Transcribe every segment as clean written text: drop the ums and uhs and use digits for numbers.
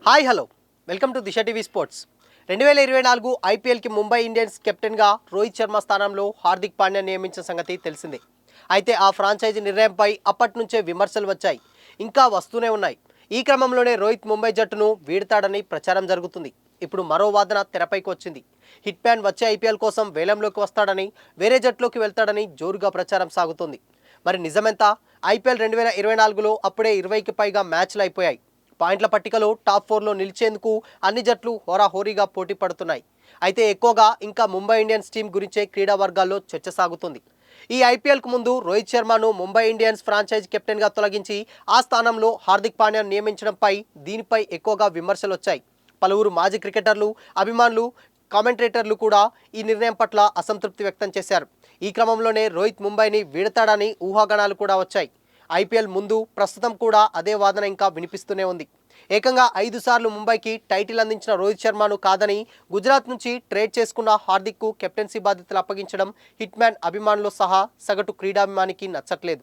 Hi hello welcome to Disha TV sports 2024 ఐపీఎల్కి Mumbai Indians కెప్టెన్గా రోహిత్ శర్మ స్థానంలో హార్దిక్ పాండ్యా నియమించిన సంగతి తెలిసిందే. అయితే ఆ ఫ్రాంచైజీ నిర్ణయంపై అప్పటి నుంచే విమర్శలు వచ్చాయి, ఇంకా వస్తూనే ఉన్నాయి. ఈ క్రమంలోనే రోహిత్ ముంబై జట్టును వీడతాడని ప్రచారం జరుగుతుంది. ఇప్పుడు మరో వాదన తెరపైకి వచ్చింది. హిట్ మ్యాన్ వచ్చే ఐపీఎల్ కోసం వేలంలోకి వస్తాడని, వేరే జట్టులోకి వెళ్తాడని జోరుగా ప్రచారం సాగుతుంది. మరి నిజమెంత? ఐపీఎల్ 2024లో అప్పుడే 20కి పైగా మ్యాచ్లు అయిపోయాయి. పాయింట్ల పట్టికలో టాప్ 4లో నిలిచేందుకు అన్ని జట్లు హోరాహోరీగా పోటీ పడుతున్నాయి. అయితే ఎక్కువగా ఇంకా ముంబై ఇండియన్స్ టీం గురించే క్రీడా వర్గాల్లో చర్చ సాగుతుంది. ఈ ఐపీఎల్కు ముందు రోహిత్ శర్మను ముంబై ఇండియన్స్ ఫ్రాంచైజ్ కెప్టెన్గా తొలగించి ఆ స్థానంలో హార్దిక్ పాండ్యాను నియమించడంపై దీనిపై ఎక్కువగా విమర్శలు వచ్చాయి. పలువురు మాజీ క్రికెటర్లు, అభిమానులు, కామెంటేటర్లు కూడా ఈ నిర్ణయం పట్ల అసంతృప్తి వ్యక్తం చేశారు. ఈ క్రమంలోనే రోహిత్ ముంబైని వీడతాడని ఊహాగానాలు కూడా వచ్చాయి. ఐపీఎల్ ముందు ప్రస్తుతం కూడా అదే వాదన ఇంకా వినిపిస్తూనే ఉంది. ఏకంగా 5 సార్లు ముంబైకి టైటిల్ అందించిన రోహిత్ శర్మను కాదని గుజరాత్ నుంచి ట్రేడ్ చేసుకున్న హార్దిక్కు కెప్టెన్సీ బాధ్యతలు అప్పగించడం హిట్ మ్యాన్ అభిమానులు సహా సగటు క్రీడాభిమానికి నచ్చట్లేదు.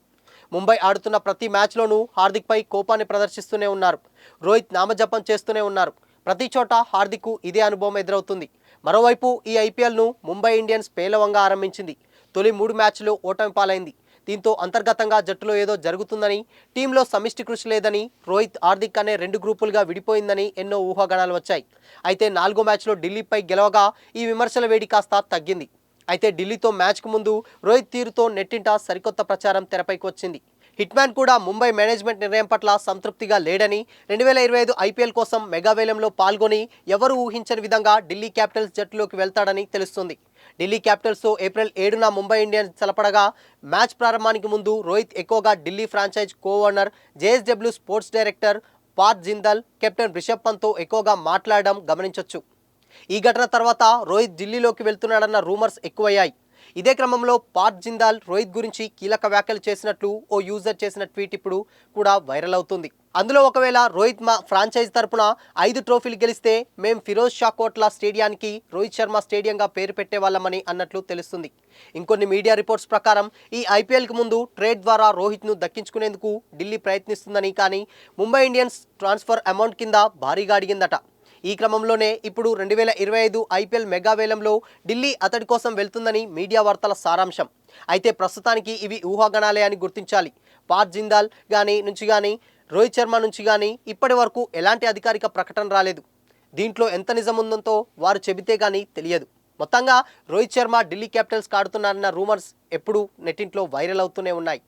ముంబై ఆడుతున్న ప్రతి మ్యాచ్లోనూ హార్దిక్పై కోపాన్ని ప్రదర్శిస్తూనే ఉన్నారు. రోహిత్ నామజపం చేస్తూనే ఉన్నారు. ప్రతి చోట హార్దిక్కు ఇదే అనుభవం ఎదురవుతుంది. మరోవైపు ఈ ఐపీఎల్ను ముంబై ఇండియన్స్ పేలవంగా ఆరంభించింది. తొలి 3 మ్యాచ్లు ఓటమి పాలైంది. దీంతో అంతర్గతంగా జట్టులో ఏదో జరుగుతుందని, టీంలో సమిష్టి కృషి లేదని, రోహిత్, హార్దిక్ అనే 2 గ్రూపులుగా విడిపోయిందని ఎన్నో ఊహాగానాలు వచ్చాయి. అయితే 4గో మ్యాచ్లో ఢిల్లీపై గెలవగా ఈ విమర్శల వేడి కాస్త తగ్గింది. అయితే ఢిల్లీతో మ్యాచ్కు ముందు రోహిత్ తీరుతో నెట్టింట సరికొత్త ప్రచారం తెరపైకి వచ్చింది. హిట్ మ్యాన్ కూడా ముంబై మేనేజ్మెంట్ నిర్ణయం పట్ల సంతృప్తిగా లేడని, 2025 ఐపీఎల్ కోసం మెగా వేలంలో పాల్గొని ఎవరూ ఊహించని విధంగా ఢిల్లీ క్యాపిటల్స్ జట్టులోకి వెళ్తాడని తెలుస్తుంది. ఢిల్లీ క్యాపిటల్స్తో ఏప్రిల్ 7న ముంబై ఇండియన్స్ తలపడగా మ్యాచ్ ప్రారంభానికి ముందు రోహిత్ ఎక్కువగా Delhi franchise co-owner, JSW sports director Parth Jindal, captain Rishabh పంత్తో ఎక్కువగా మాట్లాడడం గమనించొచ్చు. ఈ ఘటన తర్వాత రోహిత్ ఢిల్లీలోకి వెళ్తున్నాడన్న రూమర్స్ ఎక్కువయ్యాయి. ఇదే క్రమంలో పార్థ్ జిందాల్ రోహిత్ గురించి కీలక వ్యాఖ్యలు చేసినట్లు ఓ యూజర్ చేసిన ట్వీట్ ఇప్పుడు కూడా వైరల్ అవుతుంది. అందులో ఒకవేళ రోహిత్ మా ఫ్రాంచైజ్ తరపున 5 ట్రోఫీలు గెలిస్తే మేం ఫిరోజ్ షా కోట్లా స్టేడియానికి రోహిత్ శర్మ స్టేడియంగా పేరు పెట్టేవాళ్ళమని అన్నట్లు తెలుస్తుంది. ఇంకొన్ని మీడియా రిపోర్ట్స్ ప్రకారం ఈ ఐపీఎల్కి ముందు ట్రేడ్ ద్వారా రోహిత్ను దక్కించుకునేందుకు ఢిల్లీ ప్రయత్నిస్తుందని, కానీ ముంబై ఇండియన్స్ ట్రాన్స్ఫర్ అమౌంట్ కింద భారీగా అడిగిందట. ఈ క్రమంలోనే ఇప్పుడు 2025 ఐపీఎల్ మెగా వేలంలో ఢిల్లీ అతడి కోసం వెళ్తుందని మీడియా వార్తల సారాంశం. అయితే ప్రస్తుతానికి ఇవి ఊహాగానాలే అని గుర్తించాలి. పార్థ్ జిందాల్ నుంచి కానీ రోహిత్ శర్మ నుంచి కానీ ఇప్పటి వరకు ఎలాంటి అధికారిక ప్రకటన రాలేదు. దీంట్లో ఎంత నిజం ఉందో వారు చెబితే కానీ తెలియదు. మొత్తంగా రోహిత్ శర్మ ఢిల్లీ క్యాపిటల్స్ ఆడుతున్నారన్న రూమర్స్ ఎప్పుడూ నెట్టింట్లో వైరల్ అవుతూనే ఉన్నాయి.